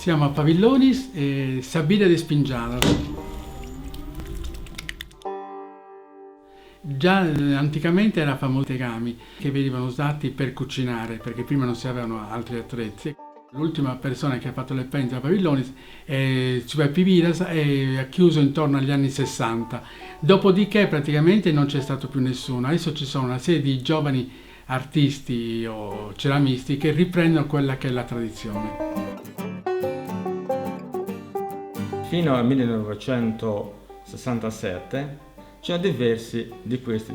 Siamo a Pavillonis e Sabina de Spingialas. Già anticamente era famoso i tegami che venivano usati per cucinare, perché prima non si avevano altri attrezzi. L'ultima persona che ha fatto le pentole a Pavillonis è Giuseppe Vidas e ha chiuso intorno agli anni 60. Dopodiché praticamente non c'è stato più nessuno. Adesso ci sono una serie di giovani artisti o ceramisti che riprendono quella che è la tradizione. Fino al 1967 c'erano diversi di questi,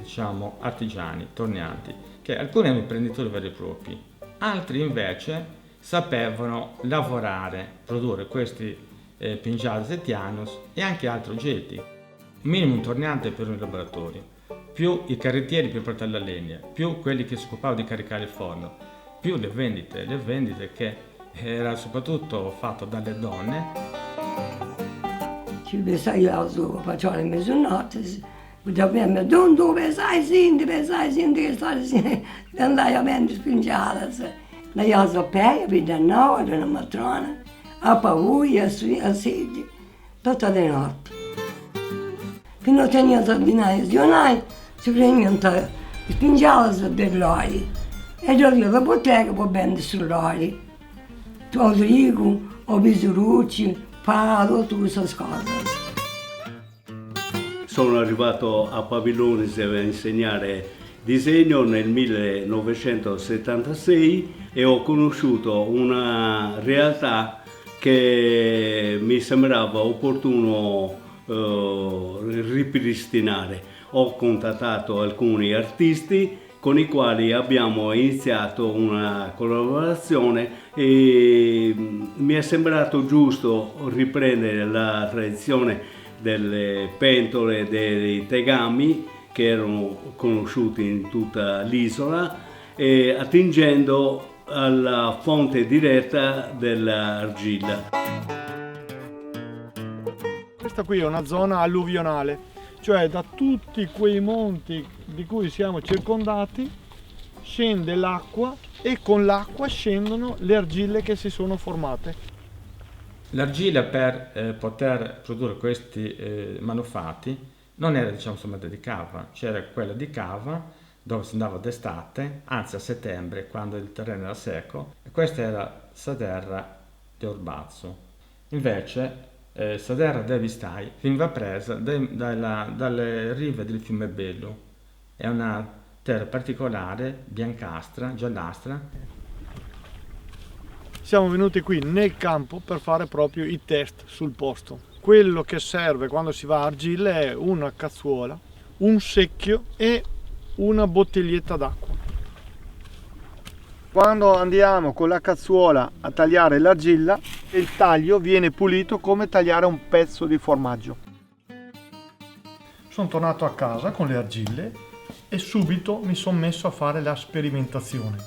artigiani, tornianti, che alcuni erano imprenditori veri e propri, altri invece sapevano lavorare, produrre questi pingiados etianos e anche altri oggetti. Minimo un torniante per un laboratorio, più i carrettieri per portare la legna, più quelli che si occupavano di caricare il forno, più le vendite che era soprattutto fatto dalle donne. Ci pensai io facciamo le mezzanotte, dobbiamo dove sai senti che stai andai a vendere spingiare. Lei ha sapere, vede no, era una matrona, a paura, a sedi, tutta le notte. Fino a tenere sardinaia, si prendono spingiare per l'olio. E già la bottega può vendere sull'olio. Rodrigo, o Bisurucci, Paro, tutte queste cose. Sono arrivato a Pavillonis a insegnare disegno nel 1976 e ho conosciuto una realtà che mi sembrava opportuno ripristinare. Ho contattato alcuni artisti con i quali abbiamo iniziato una collaborazione e mi è sembrato giusto riprendere la tradizione delle pentole, dei tegami che erano conosciuti in tutta l'isola e attingendo alla fonte diretta dell'argilla. Questa qui è una zona alluvionale, cioè da tutti quei monti di cui siamo circondati scende l'acqua e con l'acqua scendono le argille che si sono formate. L'argilla per poter produrre questi manufatti non era solamente di cava, c'era quella di cava dove si andava d'estate, anzi a settembre quando il terreno era secco, e questa era Saderra di Orbazzo. Invece Saderra de Vistai veniva presa dalle rive del fiume Bello, è una terra particolare, biancastra, giallastra. Siamo venuti qui nel campo per fare proprio i test sul posto. Quello che serve quando si va a argilla è una cazzuola, un secchio e una bottiglietta d'acqua. Quando andiamo con la cazzuola a tagliare l'argilla, il taglio viene pulito come tagliare un pezzo di formaggio. Sono tornato a casa con le argille e subito mi sono messo a fare la sperimentazione.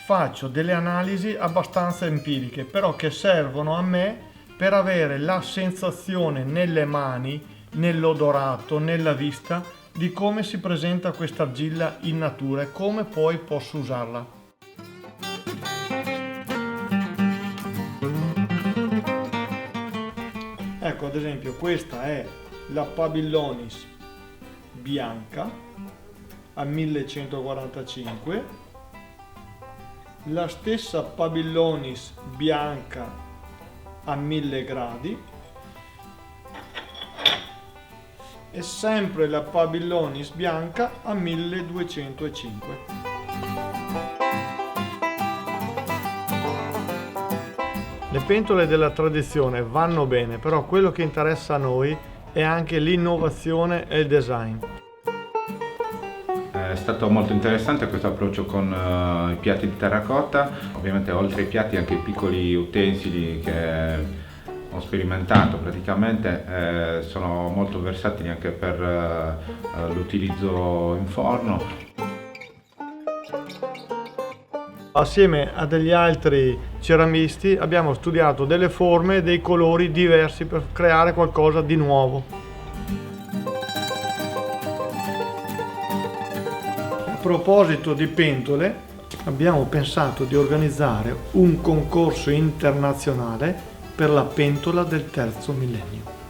Faccio delle analisi abbastanza empiriche, però che servono a me per avere la sensazione nelle mani, nell'odorato, nella vista di come si presenta questa argilla in natura e come poi posso usarla. Ecco, ad esempio, questa è la Pavillonis bianca a 1145. La stessa Pavillonis bianca a 1000 gradi e sempre la Pavillonis bianca a 1205. Le pentole della tradizione vanno bene, però quello che interessa a noi è anche l'innovazione e il design. È stato molto interessante questo approccio con i piatti di terracotta, ovviamente oltre ai piatti anche i piccoli utensili che ho sperimentato praticamente sono molto versatili anche per l'utilizzo in forno. Assieme a degli altri ceramisti abbiamo studiato delle forme e dei colori diversi per creare qualcosa di nuovo. A proposito di pentole, abbiamo pensato di organizzare un concorso internazionale per la pentola del terzo millennio.